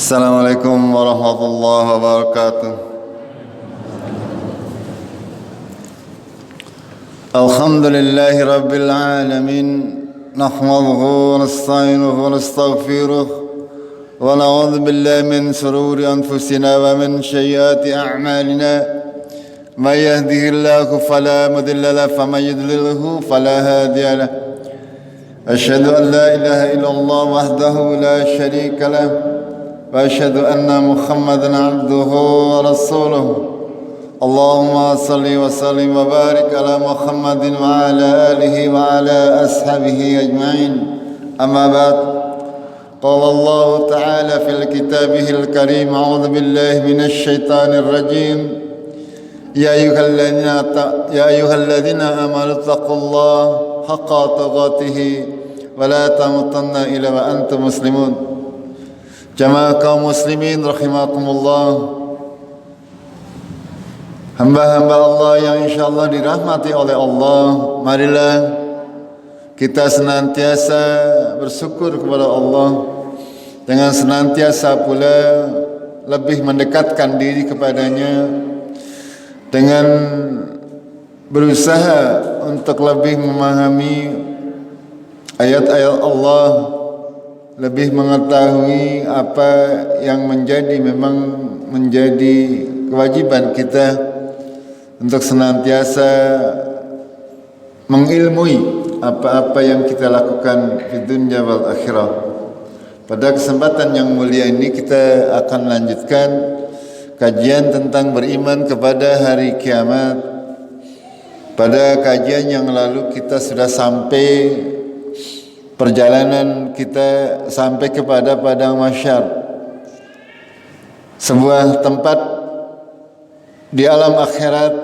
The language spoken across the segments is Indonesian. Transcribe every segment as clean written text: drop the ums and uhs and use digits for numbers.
Assalamualaikum warahmatullahi wabarakatuh. Alhamdulillahi rabbil alamin. Nahmaduhu wa nasta'inuhu wa nastaghfiruh wa na'udzu billahi min shururi anfusina wa min sayyiati a'malina. May yahdihillahu fala mudilla lahu wa may yudlilhu fala hadiya lahu. Asyhadu an la ilaha illallah wahdahu la syarika lahu وأشهد أن محمدا عبده ورسوله اللهم صل وسلم وبارك على محمد وعلى آله وعلى أصحابه أجمعين أما بعد قال الله تعالى في كتابه الكريم أعوذ بالله من الشيطان الرجيم يا أيها الذين آمنوا اتقوا الله حق تقاته ولا تموتن إلا وأنتم مسلمون. Jamaah kaum muslimin rahimakumullah, hamba-hamba Allah yang insyaallah dirahmati oleh Allah, marilah kita senantiasa bersyukur kepada Allah dengan senantiasa pula lebih mendekatkan diri kepadanya dengan berusaha untuk lebih memahami ayat-ayat Allah, lebih mengetahui apa yang memang menjadi kewajiban kita untuk senantiasa mengilmui apa-apa yang kita lakukan di dunia wal akhirah. Pada kesempatan yang mulia ini kita akan lanjutkan kajian tentang beriman kepada hari kiamat. Pada kajian yang lalu kita sudah sampai perjalanan kita sampai kepada padang mahsyar, sebuah tempat di alam akhirat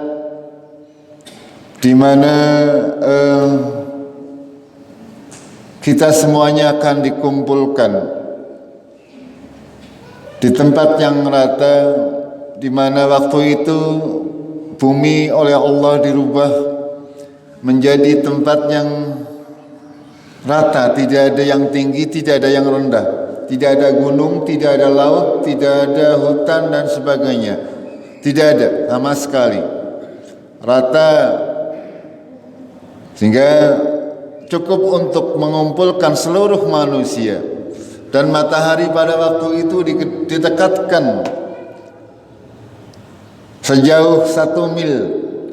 di mana kita semuanya akan dikumpulkan di tempat yang rata, di mana waktu itu bumi oleh Allah dirubah menjadi tempat yang rata, tidak ada yang tinggi, tidak ada yang rendah, tidak ada gunung, tidak ada laut, tidak ada hutan dan sebagainya, tidak ada sama sekali, rata, sehingga cukup untuk mengumpulkan seluruh manusia. Dan matahari pada waktu itu didekatkan sejauh 1 mil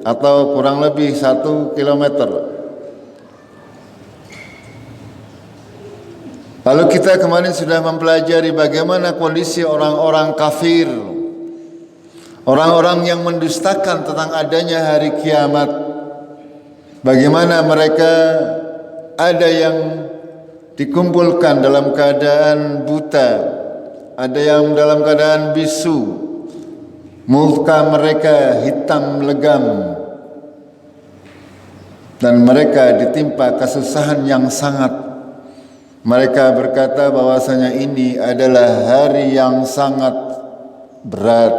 atau kurang lebih 1 kilometer. Lalu kita kemarin sudah mempelajari bagaimana kondisi orang-orang kafir, orang-orang yang mendustakan tentang adanya hari kiamat. Bagaimana mereka ada yang dikumpulkan dalam keadaan buta, ada yang dalam keadaan bisu, muka mereka hitam legam, dan mereka ditimpa kesusahan yang sangat. Mereka berkata bahwasanya ini adalah hari yang sangat berat.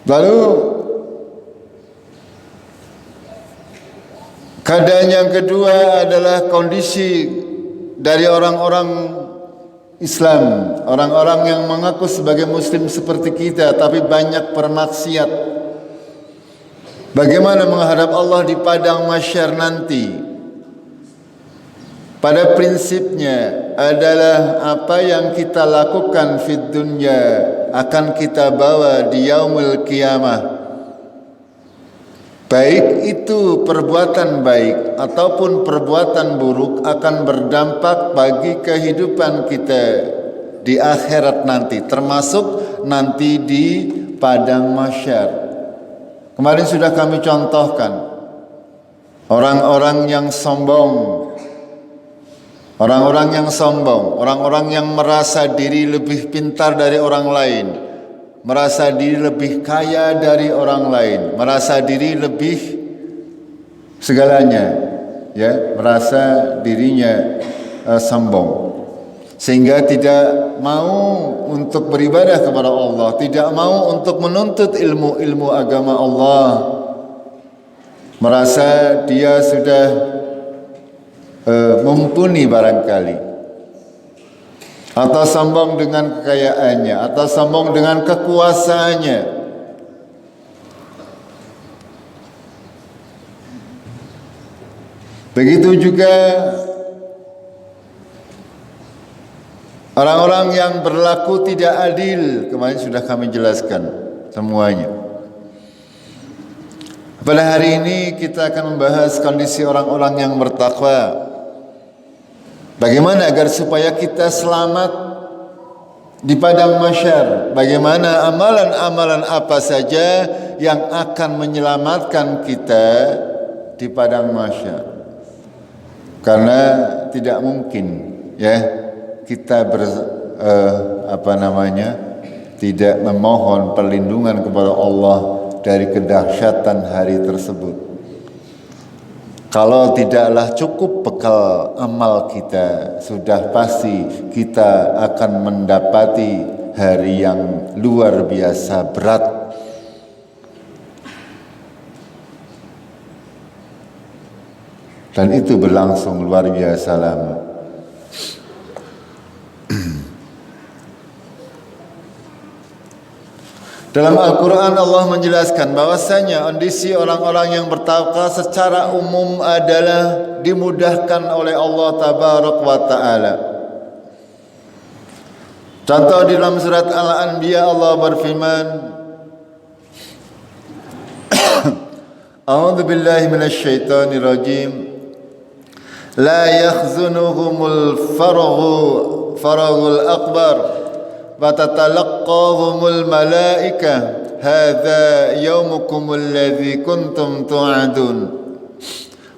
Lalu keadaan yang kedua adalah kondisi dari orang-orang Islam, orang-orang yang mengaku sebagai muslim seperti kita tapi banyak bermaksiat. Bagaimana menghadap Allah di padang mahsyar nanti? Pada prinsipnya adalah apa yang kita lakukan di dunia akan kita bawa di yaumul qiyamah. Baik itu perbuatan baik ataupun perbuatan buruk akan berdampak bagi kehidupan kita di akhirat nanti, termasuk nanti di padang mahsyar. Kemarin sudah kami contohkan orang-orang yang sombong, orang-orang yang merasa diri lebih pintar dari orang lain, merasa diri lebih kaya dari orang lain, merasa diri lebih segalanya, ya, merasa dirinya sombong. Sehingga tidak mau untuk beribadah kepada Allah, tidak mau untuk menuntut ilmu agama Allah, merasa dia sudah mumpuni barangkali. atau sombong dengan kekayaannya, atau sombong dengan kekuasaannya. Begitu juga orang-orang yang berlaku tidak adil, kemarin sudah kami jelaskan semuanya. Pada hari ini kita akan membahas kondisi orang-orang yang bertakwa. Bagaimana agar supaya kita selamat di padang mahsyar? Bagaimana amalan-amalan apa saja yang akan menyelamatkan kita di padang mahsyar? Karena tidak mungkin ya kita tidak memohon perlindungan kepada Allah dari kedahsyatan hari tersebut kalau tidaklah cukup bekal amal kita. Sudah pasti kita akan mendapati hari yang luar biasa berat. Dan itu berlangsung luar biasa lama. Dalam Al-Quran Allah menjelaskan bahwasanya kondisi orang-orang yang bertakwa secara umum adalah dimudahkan oleh Allah Tabarak wa Ta'ala. Contoh di dalam surat Al-Anbiya Allah berfirman, A'udzu billahi minasy syaithanir rajim. La yakhzunuhumul faraghul akbar wa tatalaqahumul malaika hadza yaumukumul ladzi kuntum tu'adun.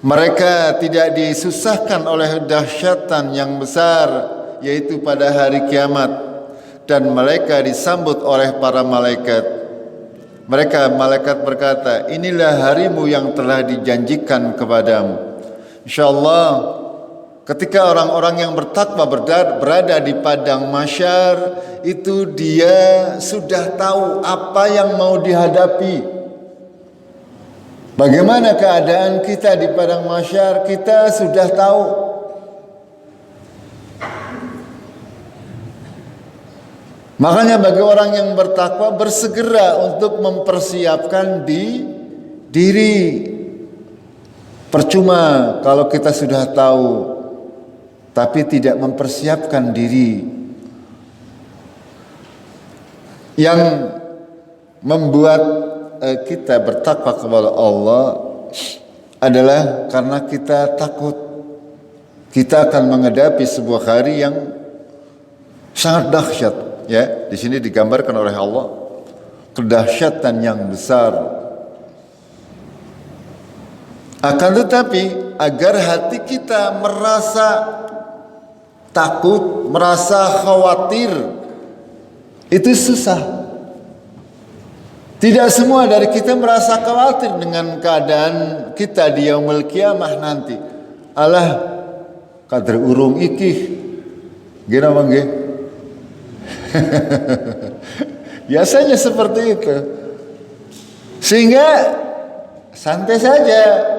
Mereka tidak disusahkan oleh dahsyatan yang besar, yaitu pada hari kiamat, dan mereka disambut oleh para malaikat. Malaikat berkata, inilah harimu yang telah dijanjikan kepadamu. InsyaAllah ketika orang-orang yang bertakwa berada di padang mahsyar, itu dia sudah tahu apa yang mau dihadapi. Bagaimana keadaan kita di padang mahsyar, kita sudah tahu. Makanya bagi orang yang bertakwa bersegera untuk mempersiapkan diri. Percuma kalau kita sudah tahu tapi tidak mempersiapkan diri. Yang membuat kita bertakwa kepada Allah adalah karena kita takut kita akan menghadapi sebuah hari yang sangat dahsyat. Ya, di sini digambarkan oleh Allah kedahsyatan yang besar. Akan tetapi agar hati kita merasa takut, merasa khawatir, itu susah. Tidak semua dari kita merasa khawatir dengan keadaan kita di yaumul qiyamah nanti. Alah, kadre urung ikih. Gimana mangge? Biasanya seperti itu. Sehingga santai saja.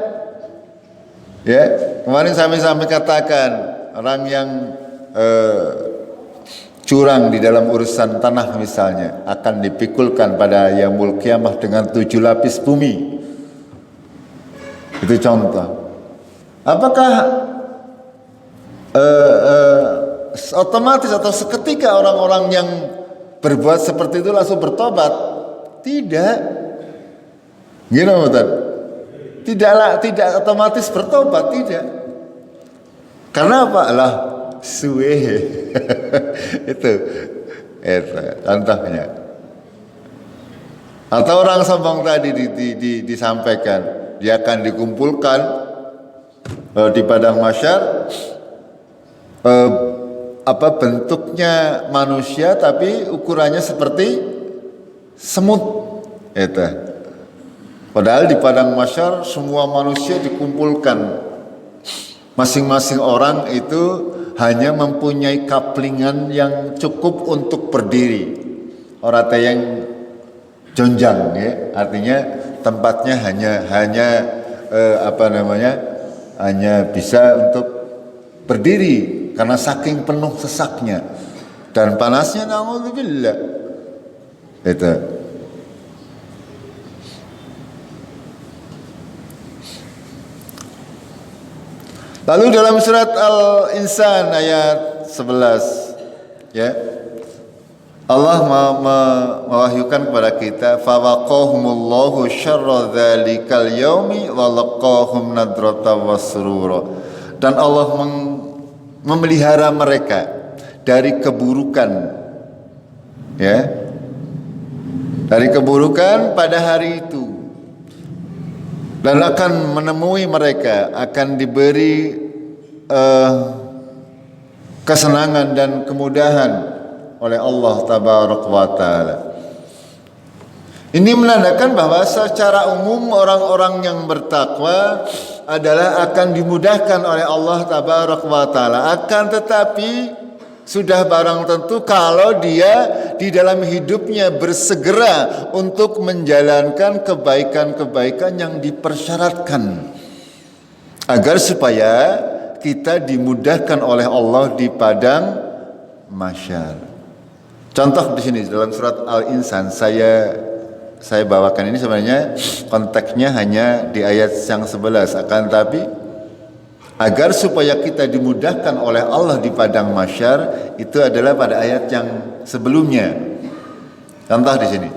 Ya, kemarin sampai katakan orang yang curang di dalam urusan tanah misalnya akan dipikulkan pada yaumul qiyamah dengan 7 lapis bumi. Itu contoh. Apakah otomatis atau seketika orang-orang yang berbuat seperti itu langsung bertobat? Tidak. Gini Ustaz. Tidak otomatis bertobat, tidak. Karena apa? Lah suwe. itu contohnya. Atau orang sombong tadi disampaikan, dia akan dikumpulkan di padang mahsyar, bentuknya manusia tapi ukurannya seperti semut. Itu. Padahal di padang mahsyar semua manusia dikumpulkan. Masing-masing orang itu hanya mempunyai kaplingan yang cukup untuk berdiri. Orang yang jonjang, ya. Artinya tempatnya hanya bisa untuk berdiri karena saking penuh sesaknya. Dan panasnya na'udzubillah. Itu. Lalu dalam surat Al-Insan ayat 11, ya, Allah mewahyukan kepada kita, fawaqahumullahu syarra dzalikal yaumi wa laqahum nadrata wasrura. Dan Allah memelihara mereka dari keburukan, ya, dari keburukan pada hari itu, dan akan menemui mereka, akan diberi kesenangan dan kemudahan oleh Allah Tabaraka wa Ta'ala. Ini menandakan bahwa secara umum orang-orang yang bertakwa adalah akan dimudahkan oleh Allah Tabaraka wa Ta'ala. Akan tetapi sudah barang tentu kalau dia di dalam hidupnya bersegera untuk menjalankan kebaikan-kebaikan yang dipersyaratkan, agar supaya kita dimudahkan oleh Allah di padang mahsyar. Contoh di sini dalam surat Al-Insan saya bawakan ini, sebenarnya konteksnya hanya di ayat yang 11, akan tapi agar supaya kita dimudahkan oleh Allah di padang mahsyar itu adalah pada ayat yang sebelumnya. Contoh di sini.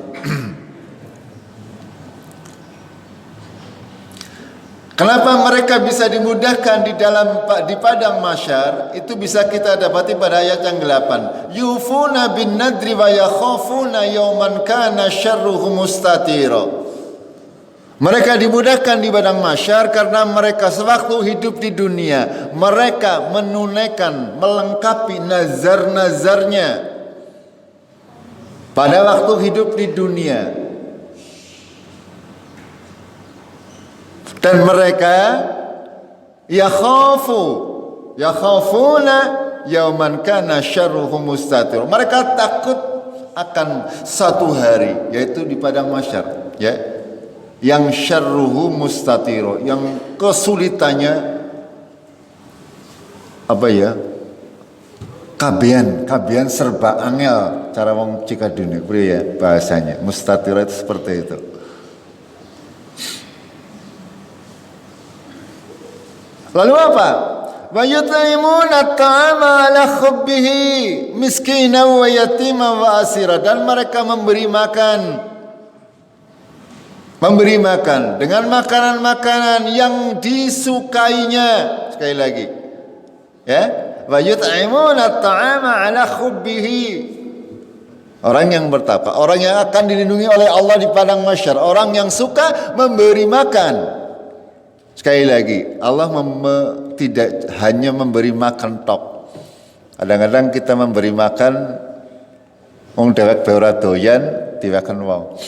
Kenapa mereka bisa dimudahkan di padang mahsyar? Itu bisa kita dapati pada ayat yang 8. Yufuna bin nadri wa yakhafuna yawman kana syarruhu mustatira. Mereka dimudahkan di padang mahsyar karena mereka sewaktu hidup di dunia mereka menunaikan, melengkapi nazar-nazarnya pada waktu hidup di dunia. Dan mereka yakhafuna yauman kana syarruhu mustatir. Mereka takut akan satu hari, yaitu di padang mahsyar, ya, yang syarruhu mustatiro, yang kesulitannya apa ya? Kabian serba angel, cara wong Cikadune ya bahasanya. Mustatiro itu seperti itu. Lalu apa? Wa yut'imuna at-ta'ama 'ala hubbihi miskinan wa yatiman wa asira. Dan mereka memberi makan dengan makanan-makanan yang disukainya. Sekali lagi, ya, wa yut'imuna at-ta'ama 'ala hubbihi. Orang yang bertakwa, orang yang akan dilindungi oleh Allah di padang mahsyar, orang yang suka memberi makan. Sekali lagi, Allah tidak hanya memberi makan tok. Kadang-kadang kita memberi makan wong dewek ora doyan dimakan wong.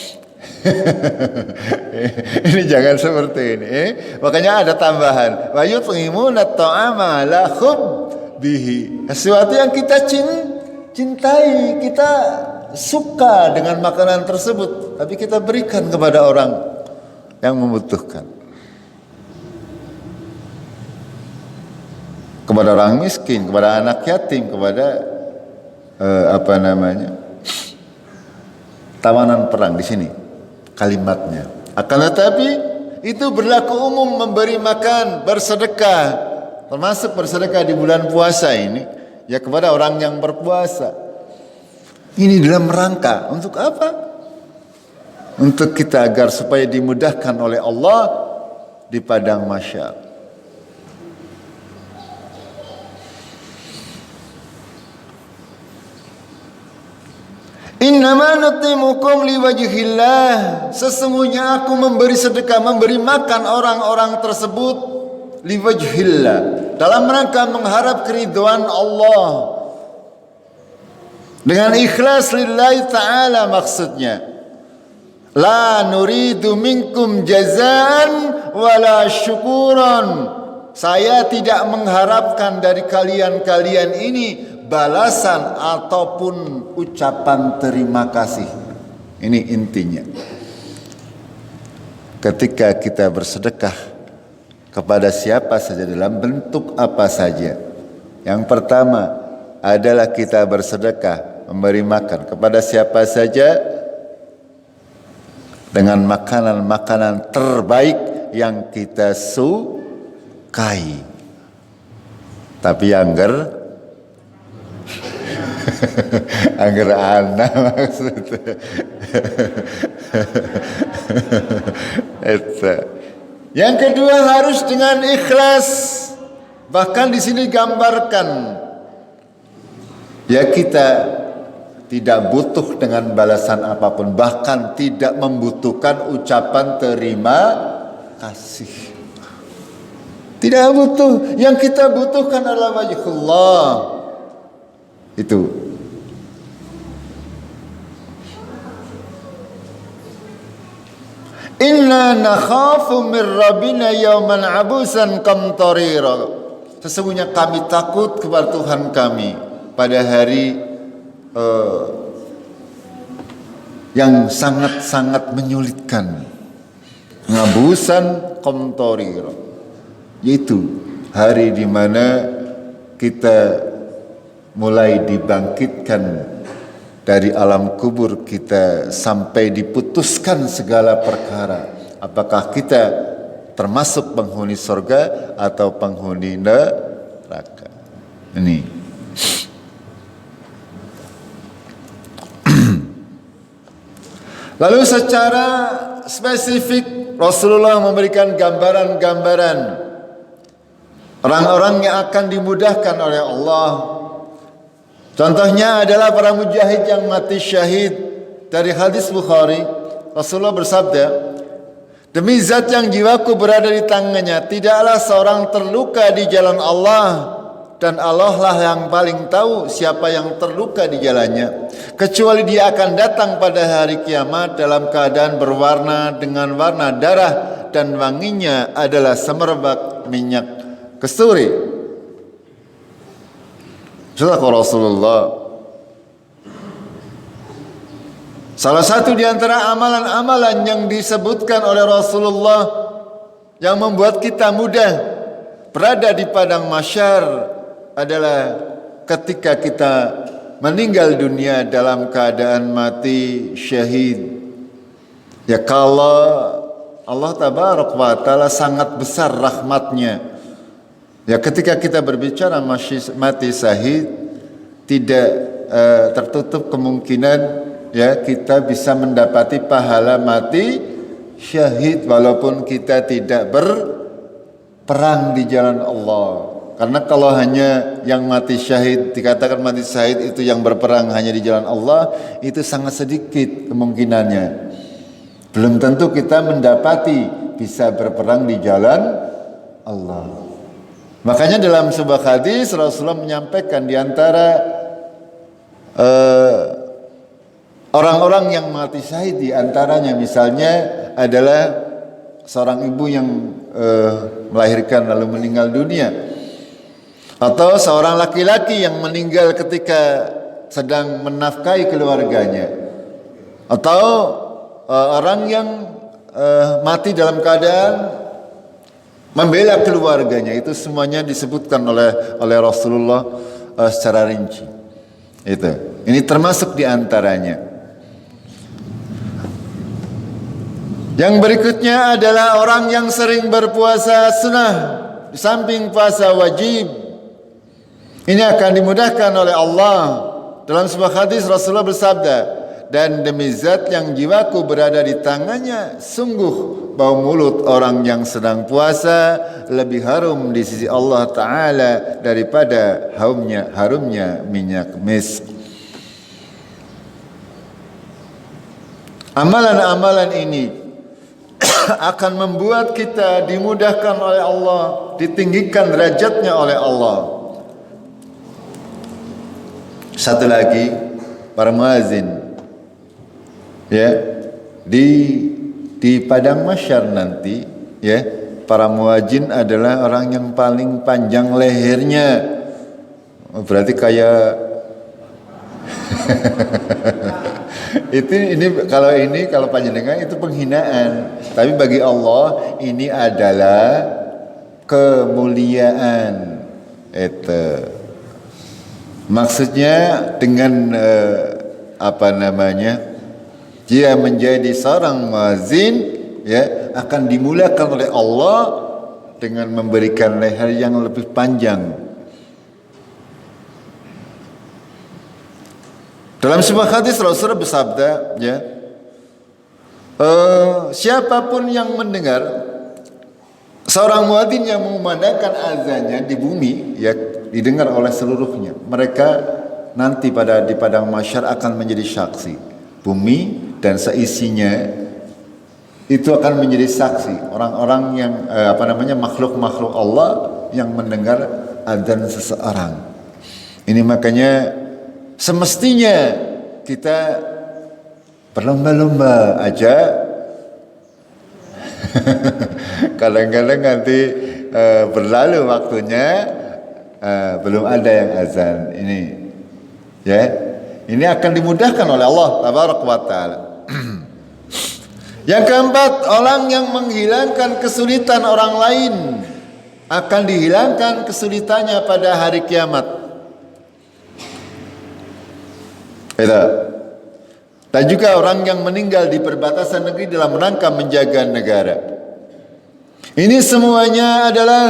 Ini jangan seperti ini. Makanya ada tambahan. Wa yut'imuna at-ta'ama 'ala hubbihi. Sesuatu yang kita cintai, kita suka dengan makanan tersebut, tapi kita berikan kepada orang yang membutuhkan. Kepada orang miskin, kepada anak yatim, kepada tawanan perang. Di sini kalimatnya. Akan tetapi itu berlaku umum, memberi makan, bersedekah, termasuk bersedekah di bulan puasa ini, ya, kepada orang yang berpuasa. Ini dalam rangka untuk apa? Untuk kita agar supaya dimudahkan oleh Allah di padang mahsyar. Innama nutimukum liwajhillah. Sesungguhnya aku memberi sedekah, memberi makan orang-orang tersebut liwajhillah, dalam rangka mengharap keridhaan Allah, dengan ikhlas lillahi ta'ala maksudnya. La nuridu minkum jazaan wala syukuran. Saya tidak mengharapkan dari kalian ini balasan ataupun ucapan terima kasih. Ini intinya. Ketika kita bersedekah kepada siapa saja dalam bentuk apa saja, yang pertama adalah kita bersedekah, memberi makan kepada siapa saja dengan makanan-makanan terbaik yang kita sukai. Tapi angger angger ana maksudnya. Yang kedua harus dengan ikhlas. Bahkan di sini gambarkan ya kita tidak butuh dengan balasan apapun, bahkan tidak membutuhkan ucapan terima kasih. Tidak butuh. Yang kita butuhkan adalah wajhullah. Itu. Inna nakhafu min rabbina yawman abusan qamtarira. Sesungguhnya kami takut kepada Tuhan kami pada hari yang sangat-sangat menyulitkan. Ngabusan qamtarira, yaitu hari di mana kita mulai dibangkitkan dari alam kubur kita sampai diputuskan segala perkara. Apakah kita termasuk penghuni surga atau penghuni neraka? Ini. Lalu secara spesifik Rasulullah memberikan gambaran-gambaran orang-orang yang akan dimudahkan oleh Allah. Contohnya adalah para mujahid yang mati syahid. Dari hadis Bukhari, Rasulullah bersabda, demi zat yang jiwaku berada di tangannya, tidaklah seorang terluka di jalan Allah, dan Allah lah yang paling tahu siapa yang terluka di jalannya, kecuali dia akan datang pada hari kiamat dalam keadaan berwarna dengan warna darah, dan wanginya adalah semerbak minyak kesturi. Sedekah Rasulullah. Salah satu di antara amalan-amalan yang disebutkan oleh Rasulullah yang membuat kita mudah berada di padang mahsyar adalah ketika kita meninggal dunia dalam keadaan mati syahid. Ya, kalau Allah tabaraka wa taala sangat besar rahmatnya. Ya, ketika kita berbicara mati syahid, tidak tertutup kemungkinan ya kita bisa mendapati pahala mati syahid walaupun kita tidak berperang di jalan Allah. Karena kalau hanya yang mati syahid, dikatakan mati syahid itu yang berperang hanya di jalan Allah, itu sangat sedikit kemungkinannya. Belum tentu kita mendapati bisa berperang di jalan Allah. Makanya dalam sebuah hadis Rasulullah menyampaikan di antara orang-orang yang mati syahid, di antaranya misalnya adalah seorang ibu yang melahirkan lalu meninggal dunia, atau seorang laki-laki yang meninggal ketika sedang menafkahi keluarganya, atau orang yang mati dalam keadaan membela keluarganya. Itu semuanya disebutkan oleh Rasulullah secara rinci. Ini termasuk di antaranya. Yang berikutnya adalah orang yang sering berpuasa sunnah di samping puasa wajib. Ini akan dimudahkan oleh Allah. Dalam sebuah hadis Rasulullah bersabda, dan demi zat yang jiwaku berada di tangannya, sungguh bau mulut orang yang sedang puasa lebih harum di sisi Allah Ta'ala daripada harumnya minyak misk. Amalan-amalan ini akan membuat kita dimudahkan oleh Allah, ditinggikan derajatnya oleh Allah. Satu lagi, para muazin ya, di padang mahsyar nanti ya, para muadzin adalah orang yang paling panjang lehernya. Berarti kayak kalau panjenengan itu penghinaan, tapi bagi Allah ini adalah kemuliaan. Maksudnya dengan dia menjadi seorang muazin, ya, akan dimuliakan oleh Allah dengan memberikan leher yang lebih panjang. Dalam sebuah hadis Rasulullah bersabda, ya, siapapun yang mendengar seorang muadzin yang mengumandangkan azannya di bumi, ya, didengar oleh seluruhnya, mereka nanti di padang mahsyar akan menjadi saksi. Bumi dan seisinya itu akan menjadi saksi orang-orang yang makhluk-makhluk Allah yang mendengar azan seseorang. Ini makanya semestinya kita berlomba-lomba aja. Kadang-kadang nanti berlalu waktunya, belum ada yang azan. Ini, ya, ini akan dimudahkan oleh Allah Tabaraka wa Ta'ala. Yang keempat, orang yang menghilangkan kesulitan orang lain akan dihilangkan kesulitannya pada hari kiamat. Itu. Dan juga orang yang meninggal di perbatasan negeri dalam rangka menjaga negara. Ini semuanya adalah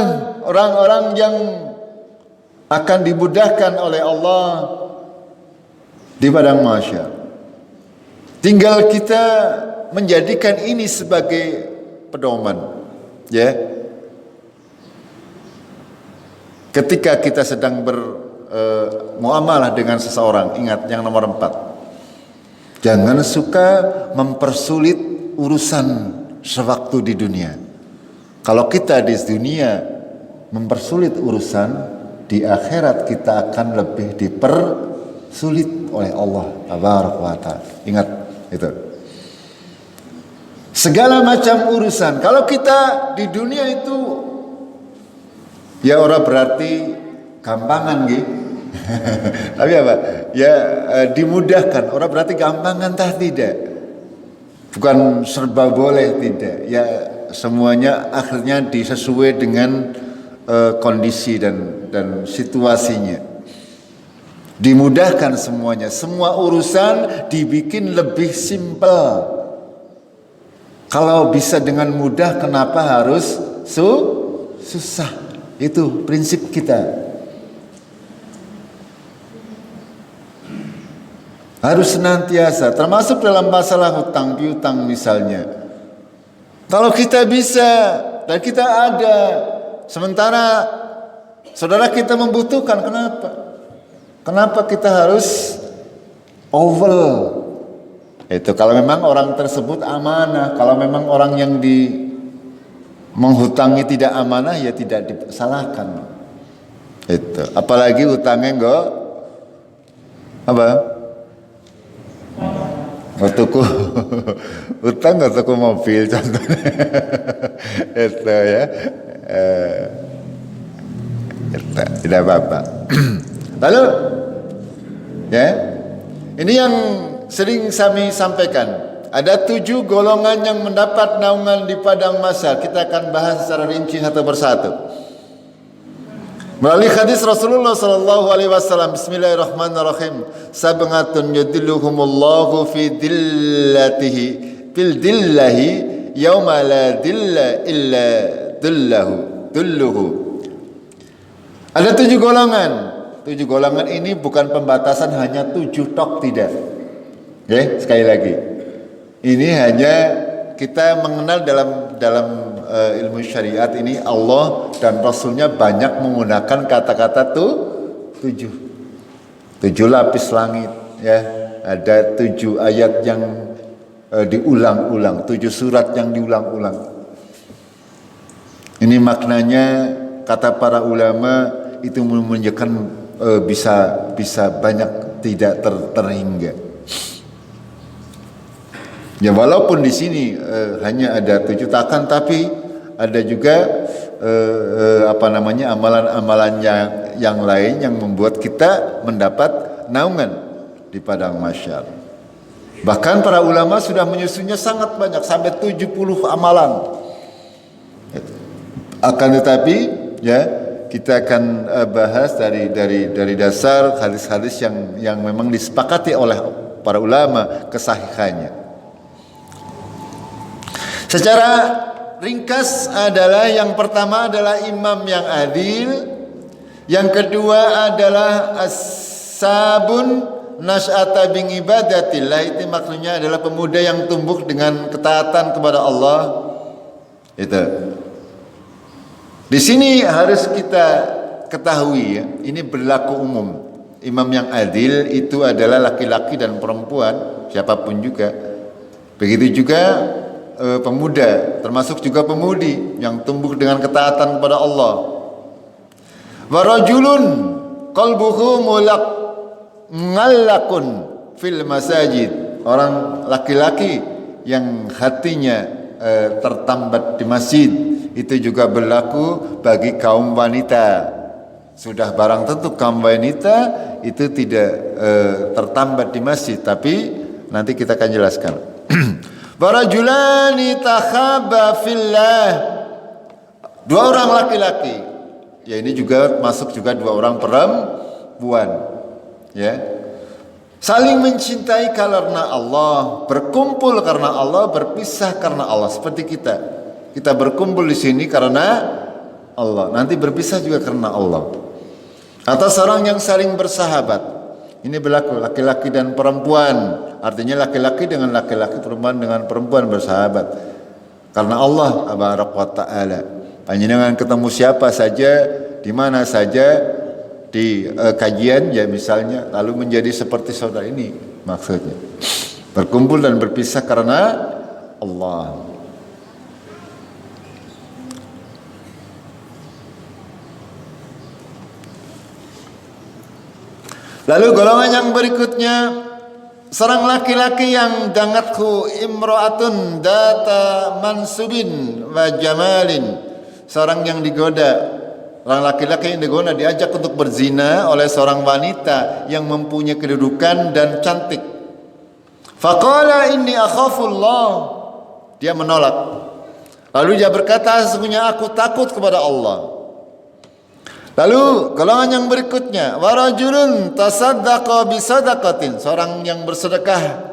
orang-orang yang akan dimudahkan oleh Allah di padang mahsyar. Tinggal kita menjadikan ini sebagai pedoman, ya. Ketika kita sedang bermuamalah dengan seseorang, ingat yang nomor 4. Jangan suka mempersulit urusan sewaktu di dunia. Kalau kita di dunia mempersulit urusan, di akhirat kita akan lebih dipersulit oleh Allah Tabaraka wa Ta'ala. Ingat itu. Segala macam urusan. Kalau kita di dunia itu, ya orang berarti gampangan gitu. Tapi apa? Ya dimudahkan. Orang berarti gampangan tah tidak. Bukan serba boleh tidak. Ya semuanya akhirnya disesuai dengan kondisi dan situasinya. Dimudahkan semuanya. Semua urusan dibikin lebih simpel. Kalau bisa dengan mudah, kenapa harus susah? Itu prinsip kita. Harus senantiasa, termasuk dalam masalah hutang piutang misalnya. Kalau kita bisa dan kita ada, sementara saudara kita membutuhkan, kenapa? Kenapa kita harus over? Itu kalau memang orang tersebut amanah. Kalau memang orang yang menghutangi tidak amanah, ya tidak disalahkan. Itu. Apalagi hutangnya enggak apa? Tuku hutang nggak tuku mobil contohnya. Itu ya. Tidak apa-apa. Lalu, ya, ini yang sering kami sampaikan. Ada 7 golongan yang mendapat naungan di padang mahsyar. Kita akan bahas secara rinci satu persatu. Melalui hadis Rasulullah sallallahu alaihi wasallam, bismillahirrahmanirrahim. Sab'atun yudilluhumullahu fi dillatihi fil dillahi yauma la dilla illa dulluhu. Ada 7 golongan. 7 golongan ini bukan pembatasan hanya 7 tok, tidak. Oke, sekali lagi. Ini hanya kita mengenal dalam ilmu syariat ini, Allah dan Rasulnya banyak menggunakan kata-kata 7 lapis langit, ya. Ada 7 ayat yang diulang-ulang, 7 surat yang diulang-ulang. Ini maknanya, kata para ulama, itu menunjukkan bisa banyak tidak terhingga. Ya, walaupun di sini hanya ada 7 takan, tapi ada juga amalan-amalan yang lain yang membuat kita mendapat naungan di padang mahsyar. Bahkan para ulama sudah menyusunnya sangat banyak, sampai 70 amalan. Akan tetapi, ya, kita akan bahas dari dasar hadis-hadis yang memang disepakati oleh para ulama kesahihannya. Secara ringkas adalah yang pertama adalah imam yang adil, yang kedua adalah as-sabun nasy'ata bi ibadatillah, itu maksudnya adalah pemuda yang tumbuh dengan ketaatan kepada Allah. Itu. Di sini harus kita ketahui ya, ini berlaku umum. Imam yang adil itu adalah laki-laki dan perempuan, siapapun juga. Begitu juga pemuda, termasuk juga pemudi yang tumbuh dengan ketaatan kepada Allah. Wa rajulun qalbuhu mu'allaqun fil masajid, orang laki-laki yang hatinya tertambat di masjid, itu juga berlaku bagi kaum wanita. Sudah barang tentu kaum wanita itu tidak tertambat di masjid, tapi nanti kita akan jelaskan. Warajulani takhaba fillah, dua orang laki-laki, ya ini juga masuk juga dua orang perempuan, ya, saling mencintai karena Allah, berkumpul karena Allah, berpisah karena Allah. Seperti kita berkumpul di sini karena Allah, nanti berpisah juga karena Allah. Atau seorang yang saling bersahabat, ini berlaku laki-laki dan perempuan, artinya laki-laki dengan laki-laki, perempuan dengan perempuan bersahabat karena Allah Tabaraka wa Ta'ala. Panjenengan ketemu siapa saja, di mana saja, di kajian ya misalnya, lalu menjadi seperti saudara, ini maksudnya berkumpul dan berpisah karena Allah. Lalu golongan yang berikutnya, seorang laki-laki yang dangathu imra'atun data mansubin wa jamalin, seorang yang digoda, orang laki-laki yang digoda, diajak untuk berzina oleh seorang wanita yang mempunyai kedudukan dan cantik. Faqala inni akhafullah, dia menolak. Lalu dia berkata, sesungguhnya aku takut kepada Allah. Lalu golongan yang berikutnya, warajulun tasaddaqa bisadaqatin, seorang yang bersedekah,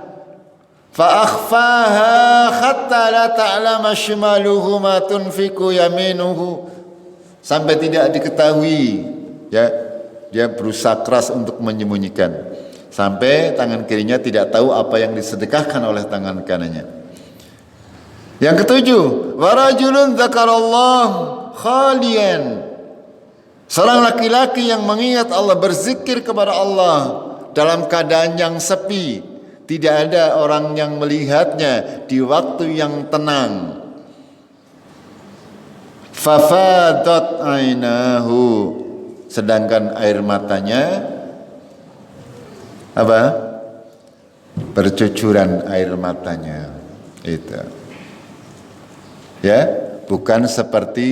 fa akhfaha hatta la ta'lama shimaluhu ma tunfiqu yaminuhu, sampai tidak diketahui, ya, dia berusaha keras untuk menyembunyikan sampai tangan kirinya tidak tahu apa yang disedekahkan oleh tangan kanannya. Yang ketujuh, warajulun dzakarallah khalian, seorang laki-laki yang mengingat Allah, berzikir kepada Allah dalam keadaan yang sepi, tidak ada orang yang melihatnya di waktu yang tenang. Fafadat ainahu, sedangkan air matanya apa? Bercucuran air matanya. Itu. Ya, bukan seperti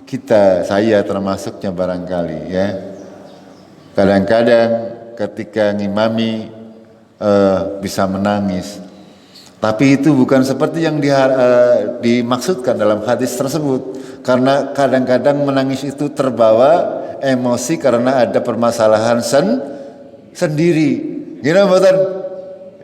kita, saya termasuknya barangkali, ya. Kadang-kadang ketika ngimami bisa menangis, tapi itu bukan seperti yang dimaksudkan dalam hadis tersebut. Karena kadang-kadang menangis itu terbawa emosi karena ada permasalahan sendiri. Gini betul?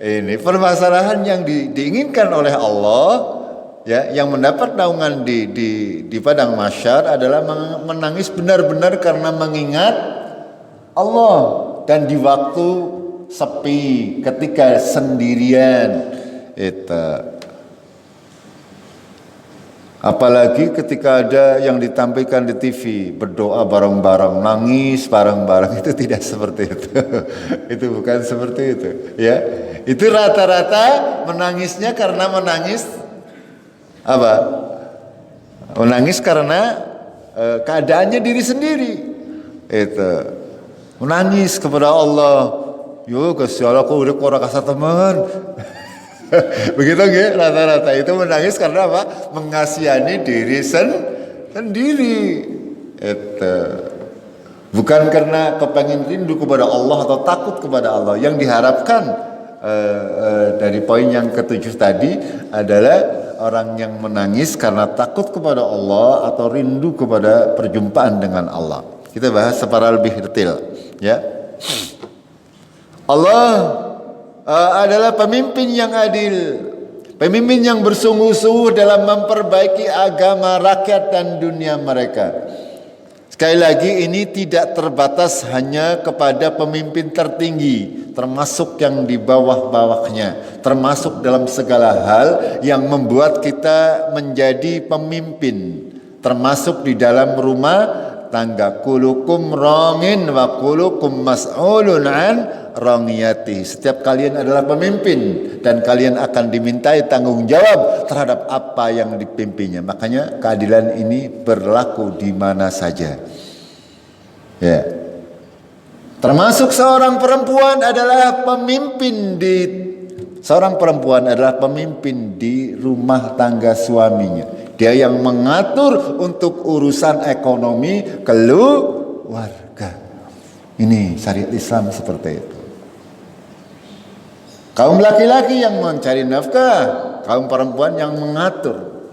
Ini permasalahan yang diinginkan oleh Allah, ya, yang mendapat naungan di padang mahsyar adalah menangis benar-benar karena mengingat Allah, dan di waktu sepi, ketika sendirian itu. Apalagi ketika ada yang ditampilkan di TV, berdoa bareng-bareng, nangis bareng-bareng, itu tidak seperti itu. Itu bukan seperti itu, ya. Itu rata-rata menangisnya karena menangis apa? Menangis karena keadaannya diri sendiri. Itu. Menangis kepada Allah. Yo, Gusti Allah, aku udah ora kasih teman. Begitu nggih, rata-rata itu menangis karena apa? Mengasihani diri sendiri. Itu. Bukan karena kepengen rindu kepada Allah atau takut kepada Allah. Yang diharapkan dari poin yang ketujuh tadi adalah orang yang menangis karena takut kepada Allah atau rindu kepada perjumpaan dengan Allah. Kita bahas secara lebih detail, ya. Allah adalah pemimpin yang adil, pemimpin yang bersungguh-sungguh dalam memperbaiki agama rakyat dan dunia mereka. Sekali lagi, ini tidak terbatas hanya kepada pemimpin tertinggi, termasuk yang di bawah-bawahnya, termasuk dalam segala hal yang membuat kita menjadi pemimpin, termasuk di dalam rumah tangga. Kulukum rangin wa kulukum mas'ulun an rangiyati. Setiap kalian adalah pemimpin dan kalian akan dimintai tanggung jawab terhadap apa yang dipimpinnya. Makanya keadilan ini berlaku di mana saja. Ya. Termasuk seorang perempuan adalah pemimpin di rumah tangga suaminya. Dia yang mengatur untuk urusan ekonomi keluarga. Ini syariat Islam seperti itu. Kaum laki-laki yang mencari nafkah, kaum perempuan yang mengatur.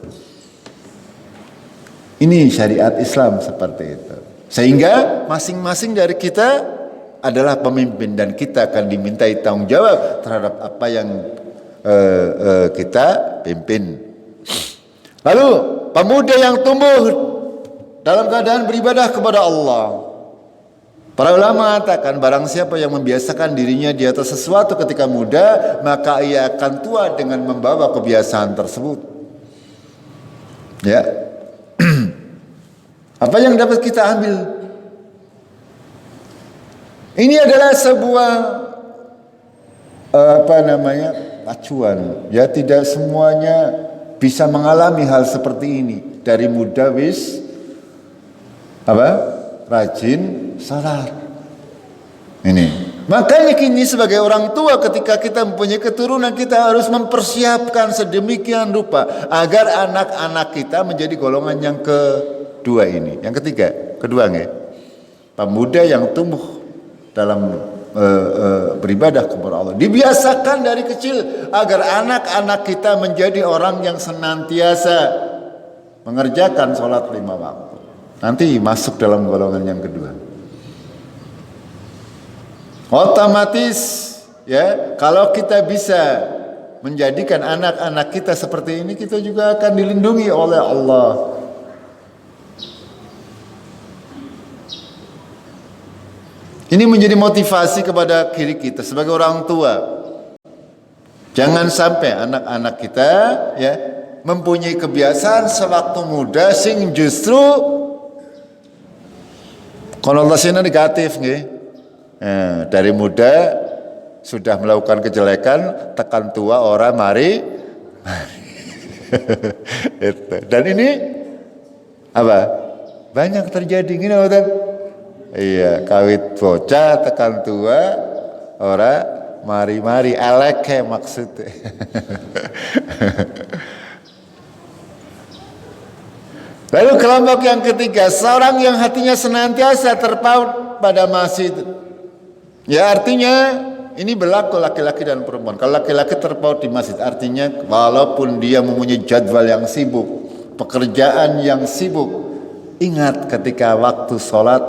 Ini syariat Islam seperti itu. Sehingga masing-masing dari kita adalah pemimpin dan kita akan dimintai tanggung jawab terhadap apa yang kita pimpin. Lalu pemuda yang tumbuh dalam keadaan beribadah kepada Allah. Para ulama mengatakan barang siapa yang membiasakan dirinya di atas sesuatu ketika muda, maka ia akan tua dengan membawa kebiasaan tersebut. Ya. Apa yang dapat kita ambil? Ini adalah sebuah acuan. Ya, tidak semuanya bisa mengalami hal seperti ini. Dari muda rajin salat. Ini. Makanya kini sebagai orang tua ketika kita mempunyai keturunan, kita harus mempersiapkan sedemikian rupa agar anak-anak kita menjadi golongan yang kedua ini. Yang kedua nggih. Pemuda yang tumbuh dalam beribadah kepada Allah. Dibiasakan dari kecil agar anak-anak kita menjadi orang yang senantiasa mengerjakan sholat 5 waktu. Nanti masuk dalam golongan yang kedua. Otomatis ya, kalau kita bisa menjadikan anak-anak kita seperti ini, kita juga akan dilindungi oleh Allah. Ini menjadi motivasi kepada diri kita sebagai orang tua. Jangan sampai anak-anak kita ya mempunyai kebiasaan sewaktu muda sing justru konotasinya negatif nggih. Dari muda sudah melakukan kejelekan, tekan tua orang mari. Dan ini apa? Banyak terjadi gini, betul? Iya, kawit bocah tekan tua ora mari-mari elek maksudnya. Lalu kelompok yang ketiga, seorang yang hatinya senantiasa terpaut pada masjid. Ya, artinya ini berlaku laki-laki dan perempuan. Kalau laki-laki terpaut di masjid, artinya walaupun dia mempunyai jadwal yang sibuk, pekerjaan yang sibuk, ingat ketika waktu sholat,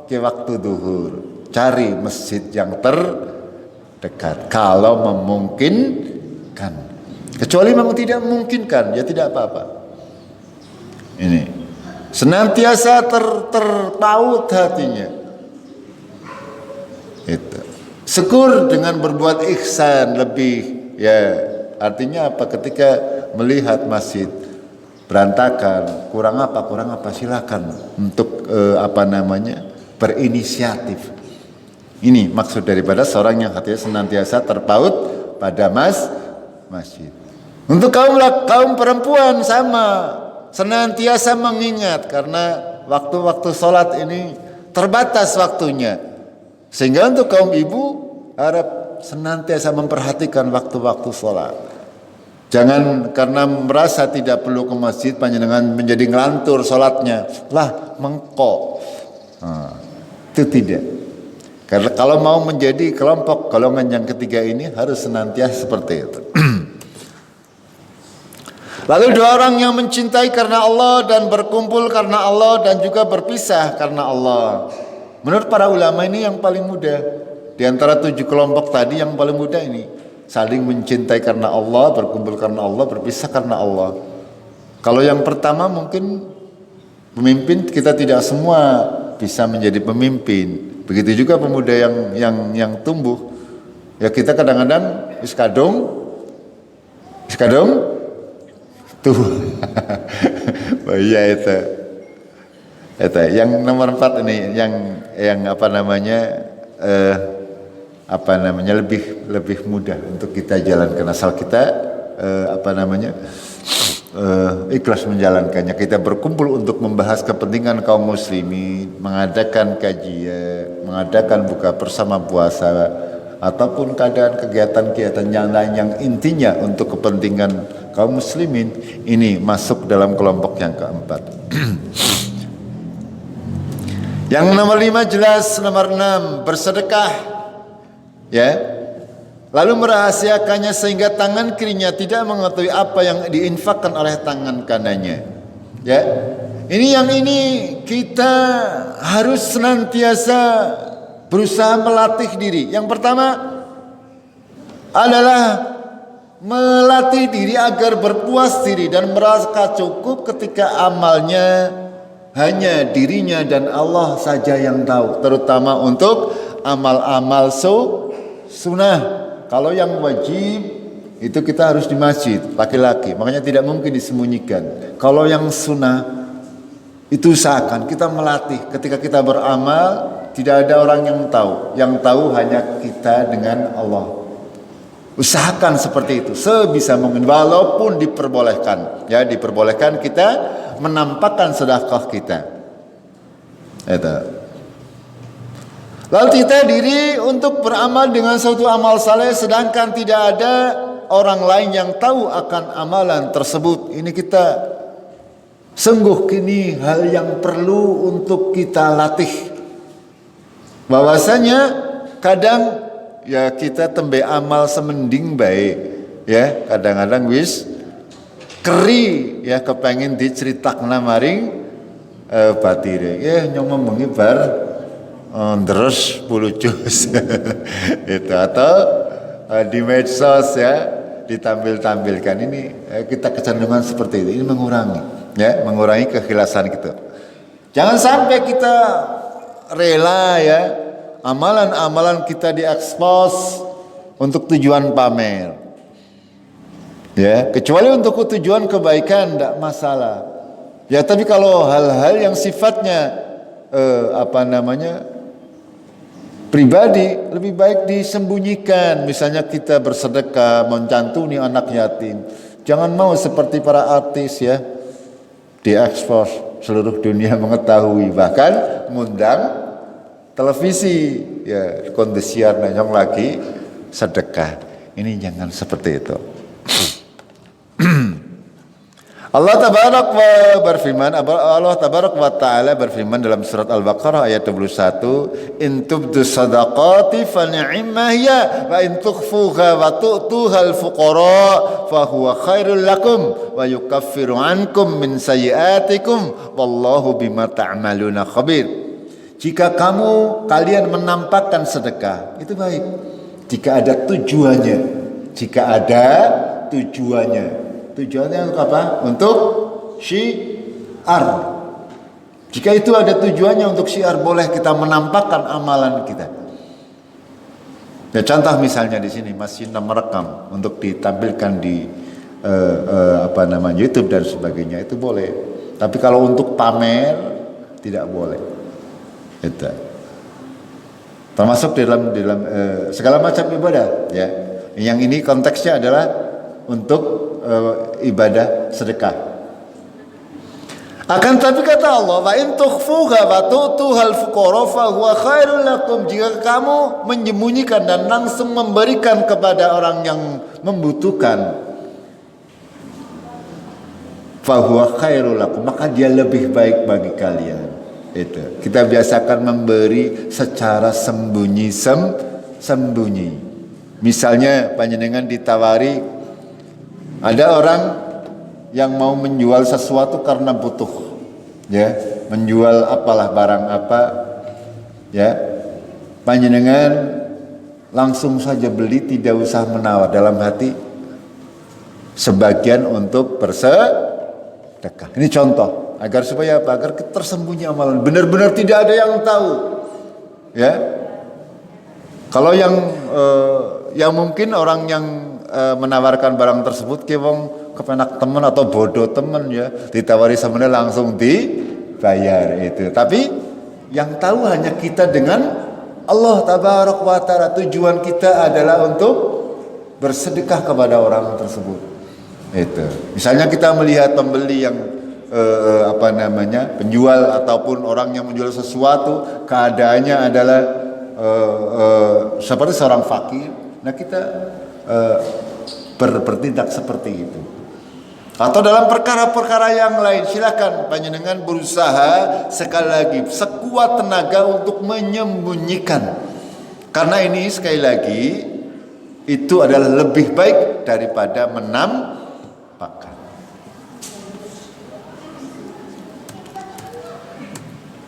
ke waktu duhur, cari masjid yang terdekat. Kalau memungkinkan, kecuali memang tidak memungkinkan, ya tidak apa-apa. Ini senantiasa terpaut hatinya. Itu. Syukur dengan berbuat ihsan lebih, ya artinya apa? Ketika melihat masjid berantakan, kurang apa silakan untuk berinisiatif. Ini maksud daripada seorang yang hatinya senantiasa terpaut pada masjid. Untuk kaum perempuan sama, senantiasa mengingat karena waktu-waktu sholat ini terbatas waktunya. Sehingga untuk kaum ibu harap senantiasa memperhatikan waktu-waktu sholat. Jangan karena merasa tidak perlu ke masjid panjenengan menjadi ngelantur sholatnya. Lah mengkok. Itu tidak. Karena kalau mau menjadi kelompok golongan yang ketiga ini harus senantiasa seperti itu. Lalu dua orang yang mencintai karena Allah dan berkumpul karena Allah dan juga berpisah karena Allah. Menurut para ulama ini yang paling mudah. Di antara 7 kelompok tadi yang paling mudah ini. Saling mencintai karena Allah, berkumpul karena Allah, berpisah karena Allah. Kalau yang pertama mungkin pemimpin, kita tidak semua bisa menjadi pemimpin. Begitu juga pemuda yang tumbuh. Ya kita kadang-kadang iskadong tuh. Oh iya itu. Yang nomor 4 ini yang lebih mudah untuk kita jalankan asal kita ikhlas menjalankannya. Kita berkumpul untuk membahas kepentingan kaum muslimin, mengadakan kajian, mengadakan buka bersama puasa, ataupun kegiatan-kegiatan yang lain yang intinya untuk kepentingan kaum muslimin, ini masuk dalam kelompok yang keempat. Yang nomor 5 jelas, nomor 6 bersedekah, ya. Lalu merahasiakannya sehingga tangan kirinya tidak mengetahui apa yang diinfakkan oleh tangan kanannya. Ya. Ini kita harus senantiasa berusaha melatih diri. Yang pertama adalah melatih diri agar berpuas diri dan merasa cukup ketika amalnya hanya dirinya dan Allah saja yang tahu. Terutama untuk amal-amal sunnah. Kalau yang wajib itu kita harus di masjid, laki-laki, makanya tidak mungkin disembunyikan. Kalau yang sunnah itu usahakan kita melatih. Ketika kita beramal tidak ada orang yang tahu. Yang tahu hanya kita dengan Allah. Usahakan seperti itu sebisa mungkin, walaupun diperbolehkan. Ya, diperbolehkan kita menampakkan sedekah kita. Itu. Lalu kita diri untuk beramal dengan suatu amal saleh sedangkan tidak ada orang lain yang tahu akan amalan tersebut. Ini kita sungguh kini hal yang perlu untuk kita latih. Bahwasanya kadang ya kita tembe amal semending baik, ya kadang-kadang wis keri ya kepengen diceritakna maring batire. Ya nyong mengibar terus 10 juz itu, atau di medsos ya ditampilkan. Ini kita kecenderungan seperti itu. Ini mengurangi kekhilasan kita. Jangan sampai kita rela ya amalan-amalan kita diekspos untuk tujuan pamer. Ya, kecuali untuk tujuan kebaikan tidak masalah. Ya, tapi kalau hal-hal yang sifatnya pribadi lebih baik disembunyikan. Misalnya kita bersedekah, mencantuni anak yatim. Jangan mau seperti para artis ya, diekspos seluruh dunia mengetahui, bahkan mengundang televisi ya kondisiar nanyong lagi sedekah. Ini jangan seperti itu. Allah tabarak wa ta'ala berfirman dalam surat Al-Baqarah ayat 21, in tubdu sadaqati fa ni'ma hiya wa in tukhfuha wa tu'tuha al-fuqara fa huwa khairul lakum wa yukaffiru ankum min sayyi'atikum wallahu bima ta'maluna khabir. Jika kalian menampakkan sedekah, itu baik jika ada tujuannya. Tujuannya untuk apa? Untuk syiar. Jika itu ada tujuannya untuk syiar, boleh kita menampakkan amalan kita. Ya, contoh misalnya di sini masih merekam untuk ditampilkan di YouTube dan sebagainya, itu boleh. Tapi kalau untuk pamer tidak boleh. Itu. Termasuk dalam segala macam ibadah. Ya. Yang ini konteksnya adalah untuk ibadah sedekah. Akan tapi kata Allah, wa in tukhfuha wa tu'tuhal fuqara fa huwa khairul lakum. Jika kamu menyembunyikan dan langsung memberikan kepada orang yang membutuhkan, fa huwa khairul lakum, maka dia lebih baik bagi kalian. Itu. Kita biasakan memberi secara sembunyi. Misalnya panjenengan ditawari, ada orang yang mau menjual sesuatu karena butuh, ya, menjual apalah barang apa, ya, panjenengan langsung saja beli, tidak usah menawar, dalam hati sebagian untuk bersedekah. Ini contoh agar supaya apa? Agar tersembunyi amalan, benar-benar tidak ada yang tahu, ya. Kalau yang mungkin orang yang menawarkan barang tersebut kewong kepenak temen atau bodoh temen, ya, ditawari sebenarnya langsung dibayar itu. Tapi yang tahu hanya kita dengan Allah tabarak wa ta'ala. Tujuan kita adalah untuk bersedekah kepada orang tersebut. Itu. Misalnya kita melihat pembeli yang penjual ataupun orang yang menjual sesuatu, keadaannya adalah seperti seorang fakir. Nah, kita bertindak seperti itu. Atau dalam perkara-perkara yang lain, silakan panjenengan berusaha sekali lagi sekuat tenaga untuk menyembunyikan. Karena ini sekali lagi itu adalah lebih baik daripada menampakkan.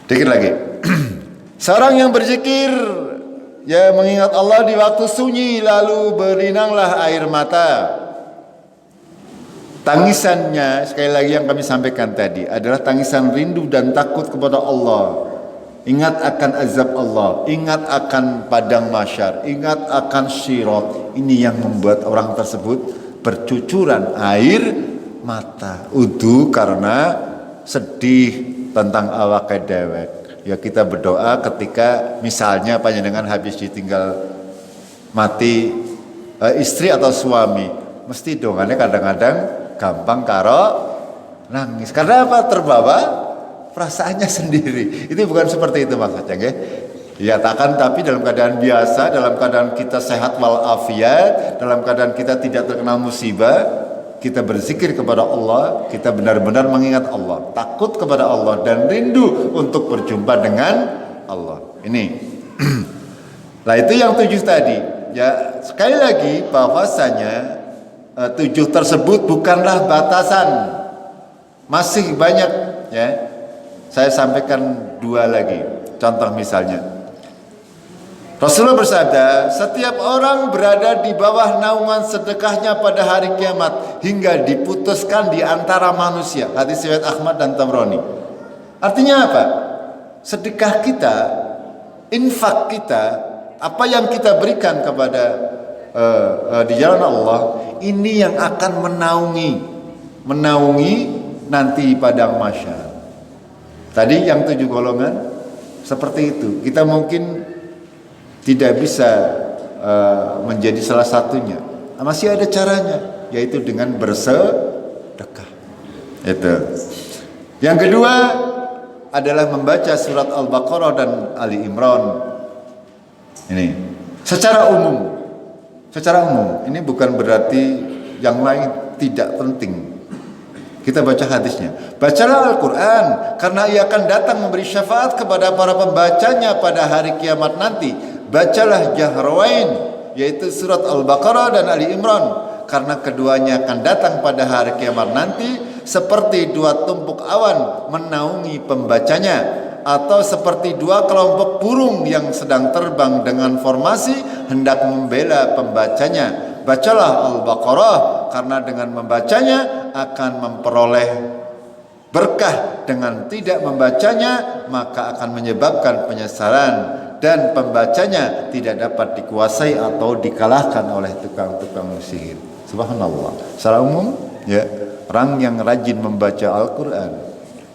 Dikit lagi. Seorang yang berzikir, ya, mengingat Allah di waktu sunyi, lalu berlinanglah air mata. Tangisannya, sekali lagi yang kami sampaikan tadi, adalah tangisan rindu dan takut kepada Allah. Ingat akan azab Allah, ingat akan padang mahsyar, ingat akan sirat. Ini yang membuat orang tersebut bercucuran air mata. Udu karena sedih tentang awak dewek. Ya, kita berdoa ketika misalnya panjenengan habis ditinggal mati istri atau suami, mesti dongannya kadang-kadang gampang karo nangis. Karena apa? Terbawa perasaannya sendiri. Itu bukan seperti itu maksudnya, nggih. Dikatakan tapi dalam keadaan biasa, dalam keadaan kita sehat walafiat, dalam keadaan kita tidak terkena musibah, kita berzikir kepada Allah, kita benar-benar mengingat Allah, takut kepada Allah dan rindu untuk berjumpa dengan Allah. Ini. Nah, itu yang 7 tadi. Ya, sekali lagi bahwasanya 7 tersebut bukanlah batasan. Masih banyak, ya. Saya sampaikan 2 lagi. Contoh misalnya. Rasulullah bersabda, setiap orang berada di bawah naungan sedekahnya pada hari kiamat hingga diputuskan di antara manusia. Hadis riwayat Ahmad dan Tabrani. Artinya apa? Sedekah kita, infak kita, apa yang kita berikan kepada di jalan Allah, ini yang akan menaungi nanti padang mahsyar. Tadi yang 7 golongan seperti itu. Kita mungkin tidak bisa menjadi salah satunya. Masih ada caranya, yaitu dengan bersedekah. Itu. Yang kedua adalah membaca surat Al-Baqarah dan Ali Imran. Ini secara umum. Ini bukan berarti yang lain tidak penting. Kita baca hadisnya. Bacalah Al-Quran, karena ia akan datang memberi syafaat kepada para pembacanya pada hari kiamat nanti. Bacalah Jahrawain, yaitu surat Al-Baqarah dan Ali Imran, karena keduanya akan datang pada hari kiamat nanti seperti 2 tumpuk awan menaungi pembacanya, atau seperti 2 kelompok burung yang sedang terbang dengan formasi hendak membela pembacanya. Bacalah Al-Baqarah, karena dengan membacanya akan memperoleh berkah, dengan tidak membacanya maka akan menyebabkan penyesalan, dan pembacanya tidak dapat dikuasai atau dikalahkan oleh tukang-tukang sihir. Subhanallah. Secara umum, ya, orang yang rajin membaca Al-Quran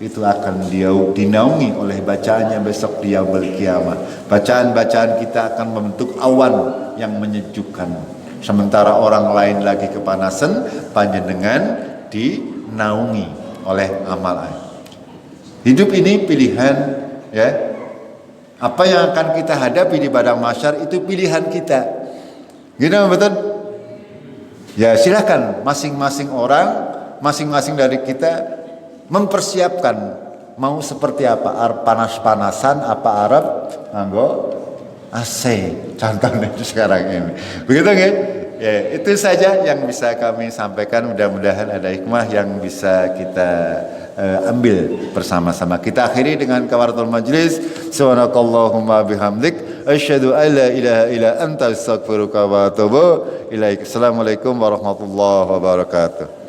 itu akan dinaungi oleh bacaannya besok di yaumul kiamah. Bacaan-bacaan kita akan membentuk awan yang menyejukkan. Sementara orang lain lagi kepanasan, panjenengan dinaungi oleh amalan. Hidup ini pilihan, ya. Apa yang akan kita hadapi di padang mahsyar itu pilihan kita. Gitu, betul? Ya, silakan masing-masing orang, masing-masing dari kita mempersiapkan mau seperti apa. Arep panas-panasan apa arep nganggo AC. Contohnya sekarang ini. Begitu nggih? Ya, itu saja yang bisa kami sampaikan. Mudah-mudahan ada hikmah yang bisa kita ambil bersama-sama. Kita akhiri dengan kafaratul majlis. Subhanakallahumma bihamdik asyhadu an la ilaha illa anta astaghfiruka wa atubu ilaik. Assalamualaikum warahmatullahi wabarakatuh.